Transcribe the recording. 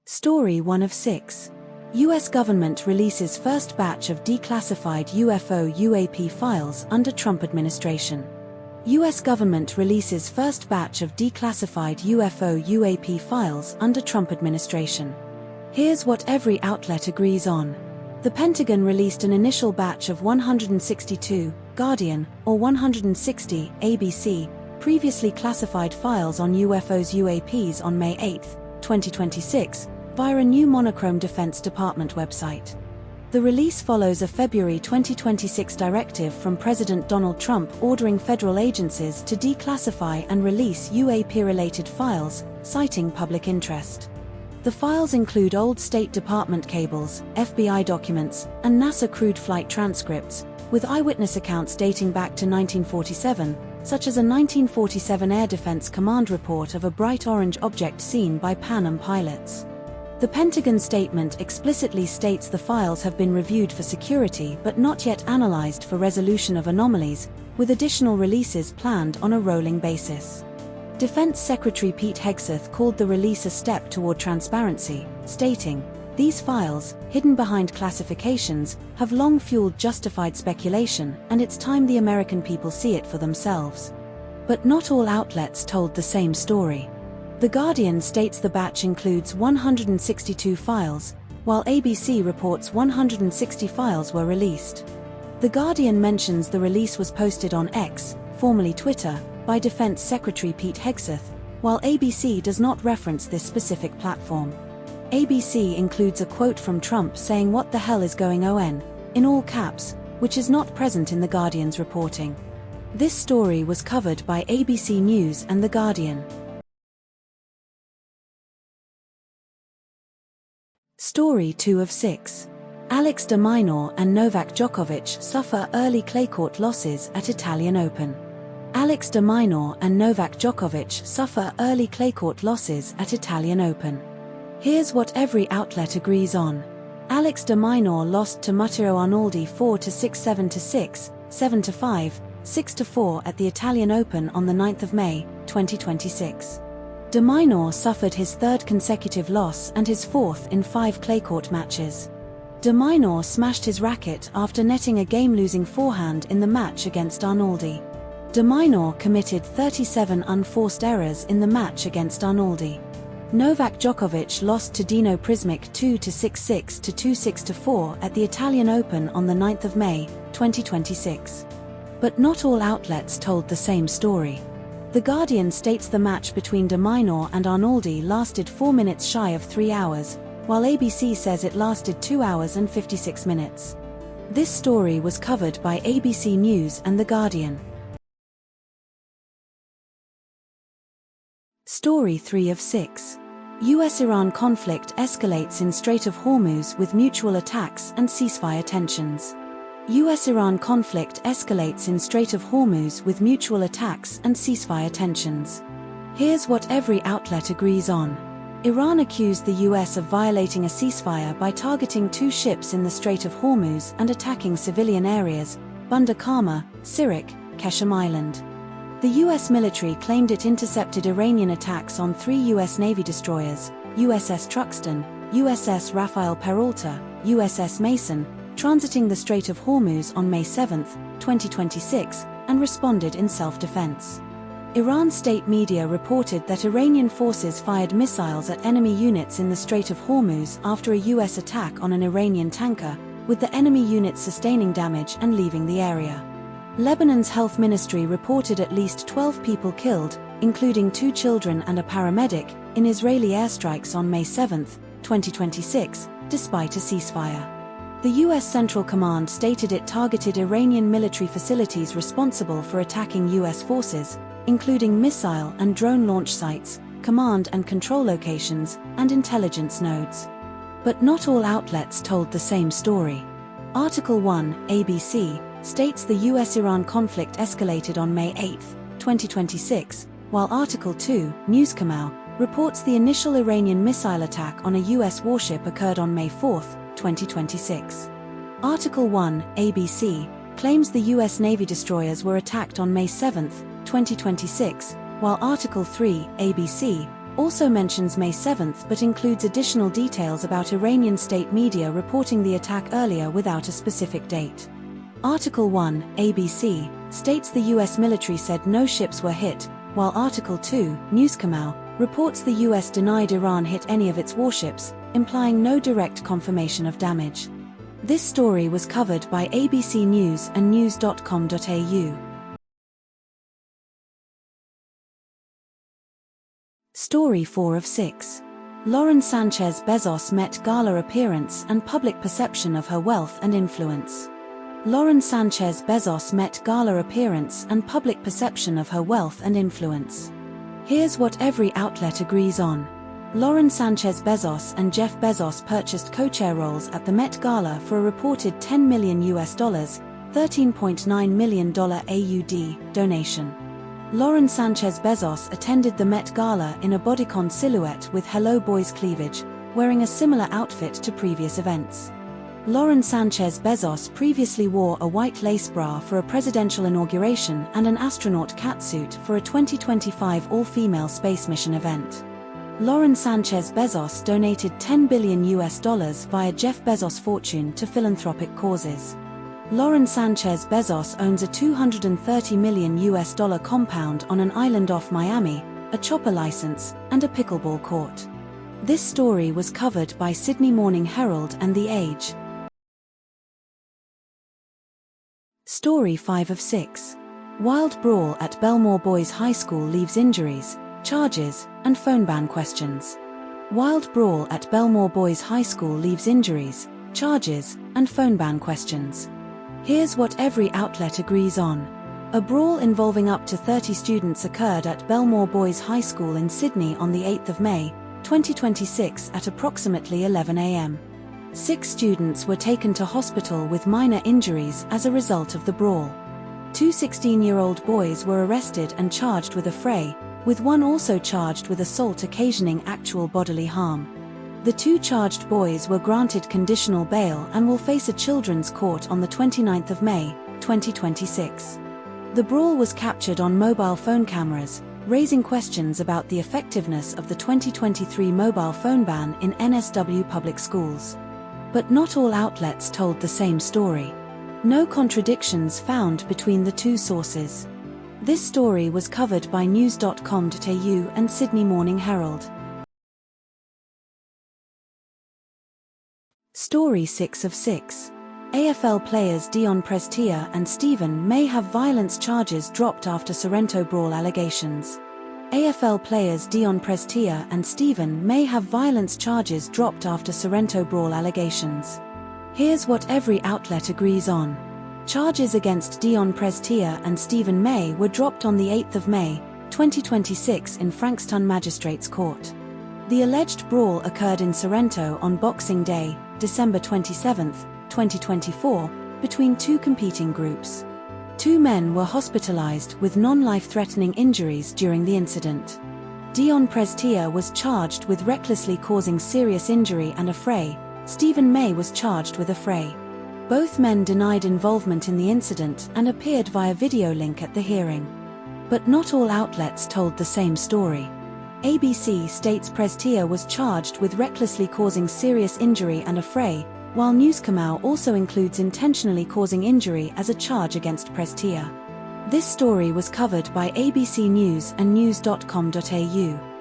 Story 1 of 6. U.S. government releases first batch of declassified UFO/UAP files under Trump administration. U.S. government releases first batch of declassified UFO/UAP files under Trump administration. Here's what every outlet agrees on. The Pentagon released an initial batch of 162, Guardian, or 160, ABC, previously classified files on UFOs/UAPs on May 8, 2026, via a new monochrome Defense Department website. The release follows a February 2026 directive from President Donald Trump ordering federal agencies to declassify and release UAP-related files, citing public interest. The files include old State Department cables, FBI documents, and NASA crewed flight transcripts, with eyewitness accounts dating back to 1947, such as a 1947 Air Defense Command report of a bright orange object seen by Pan Am pilots. The Pentagon statement explicitly states the files have been reviewed for security but not yet analyzed for resolution of anomalies, with additional releases planned on a rolling basis. Defense Secretary Pete Hegseth called the release a step toward transparency, stating, "These files, hidden behind classifications, have long fueled justified speculation, and it's time the American people see it for themselves." But not all outlets told the same story. The Guardian states the batch includes 162 files, while ABC reports 160 files were released. The Guardian mentions the release was posted on X, formerly Twitter, by Defense Secretary Pete Hegseth, while ABC does not reference this specific platform. ABC includes a quote from Trump saying "What the hell is going on?" in all caps, which is not present in the Guardian's reporting. This story was covered by ABC News and The Guardian. Story 2 of 6. Alex de Minaur and Novak Djokovic suffer early clay court losses at Italian Open. Alex de Minaur and Novak Djokovic suffer early clay court losses at Italian Open. Here's what every outlet agrees on. Alex de Minaur lost to Matteo Arnaldi 4-6, 7-6, 7-5, 6-4 at the Italian Open on the 9th of May, 2026. De Minaur suffered his third consecutive loss and his fourth in 5 clay court matches. De Minaur smashed his racket after netting a game-losing forehand in the match against Arnaldi. De Minaur committed 37 unforced errors in the match against Arnaldi. Novak Djokovic lost to Dino Prismic 2-6, 2-6, 4 at the Italian Open on the 9th of May, 2026. But not all outlets told the same story. The Guardian states the match between de Minaur and Arnaldi lasted 4 minutes shy of 3 hours, while ABC says it lasted 2 hours and 56 minutes. This story was covered by ABC News and The Guardian. Story 3 of 6. US-Iran conflict escalates in Strait of Hormuz with mutual attacks and ceasefire tensions. US-Iran conflict escalates in Strait of Hormuz with mutual attacks and ceasefire tensions. Here's what every outlet agrees on. Iran accused the US of violating a ceasefire by targeting 2 ships in the Strait of Hormuz and attacking civilian areas, Bandar Kama, Sirak, Keshem Island. The US military claimed it intercepted Iranian attacks on 3 US Navy destroyers, USS Truxtun, USS Rafael Peralta, USS Mason, transiting the Strait of Hormuz on May 7, 2026, and responded in self-defense. Iran state media reported that Iranian forces fired missiles at enemy units in the Strait of Hormuz after a US attack on an Iranian tanker, with the enemy units sustaining damage and leaving the area. Lebanon's health ministry reported at least 12 people killed, including 2 children and a paramedic, in Israeli airstrikes on May 7, 2026, despite a ceasefire. The US Central Command stated it targeted Iranian military facilities responsible for attacking US forces, including missile and drone launch sites, command and control locations, and intelligence nodes. But not all outlets told the same story. Article 1, ABC, states the US-Iran conflict escalated on May 8, 2026, while Article 2, Newscamau, reports the initial Iranian missile attack on a US warship occurred on May 4, 2026. Article 1, ABC, claims the US Navy destroyers were attacked on May 7, 2026, while Article 3, ABC, also mentions May 7 but includes additional details about Iranian state media reporting the attack earlier without a specific date. Article 1, ABC, states the US military said no ships were hit, while Article 2, Newscomow, reports the US denied Iran hit any of its warships, implying no direct confirmation of damage. This story was covered by ABC News and news.com.au. Story 4 of 6. Lauren Sánchez Bezos Met Gala appearance and public perception of her wealth and influence. Lauren Sánchez Bezos Met Gala appearance and public perception of her wealth and influence. Here's what every outlet agrees on. Lauren Sánchez Bezos and Jeff Bezos purchased co-chair roles at the Met Gala for a reported $10 million $13.9 million AUD donation. Lauren Sánchez Bezos attended the Met Gala in a bodycon silhouette with Hello Boys cleavage, wearing a similar outfit to previous events. Lauren Sánchez Bezos previously wore a white lace bra for a presidential inauguration and an astronaut catsuit for a 2025 all-female space mission event. Lauren Sánchez Bezos donated $10 billion via Jeff Bezos' fortune to philanthropic causes. Lauren Sánchez Bezos owns a $230 million compound on an island off Miami, a chopper license, and a pickleball court. This story was covered by Sydney Morning Herald and The Age. Story 5 of 6. Wild brawl at Belmore Boys High School leaves injuries, charges, and phone ban questions. Wild brawl at Belmore Boys High School leaves injuries, charges, and phone ban questions. Here's what every outlet agrees on. A brawl involving up to 30 students occurred at Belmore Boys High School in Sydney on the 8th of May, 2026 at approximately 11 a.m. 6 students were taken to hospital with minor injuries as a result of the brawl. 2 16-year-old boys were arrested and charged with affray, with one also charged with assault occasioning actual bodily harm. The 2 charged boys were granted conditional bail and will face a children's court on the 29th of May, 2026. The brawl was captured on mobile phone cameras, raising questions about the effectiveness of the 2023 mobile phone ban in NSW public schools. But not all outlets told the same story. No contradictions found between the 2 sources. This story was covered by news.com.au and Sydney Morning Herald. Story 6 of 6. AFL players Dion Prestia and Stephen may have violence charges dropped after Sorrento brawl allegations. AFL players Dion Prestia and Stephen may have violence charges dropped after Sorrento brawl allegations. Here's what every outlet agrees on. Charges against Dion Prestia and Stephen May were dropped on the 8th of May, 2026 in Frankston Magistrates Court. The alleged brawl occurred in Sorrento on Boxing Day, December 27, 2024, between 2 competing groups. 2 men were hospitalized with non-life-threatening injuries during the incident. Dion Prestia was charged with recklessly causing serious injury and affray. Stephen May was charged with affray. Both men denied involvement in the incident and appeared via video link at the hearing. But not all outlets told the same story. ABC states Prestia was charged with recklessly causing serious injury and affray, while Newscomow also includes intentionally causing injury as a charge against Prestia. This story was covered by ABC News and news.com.au.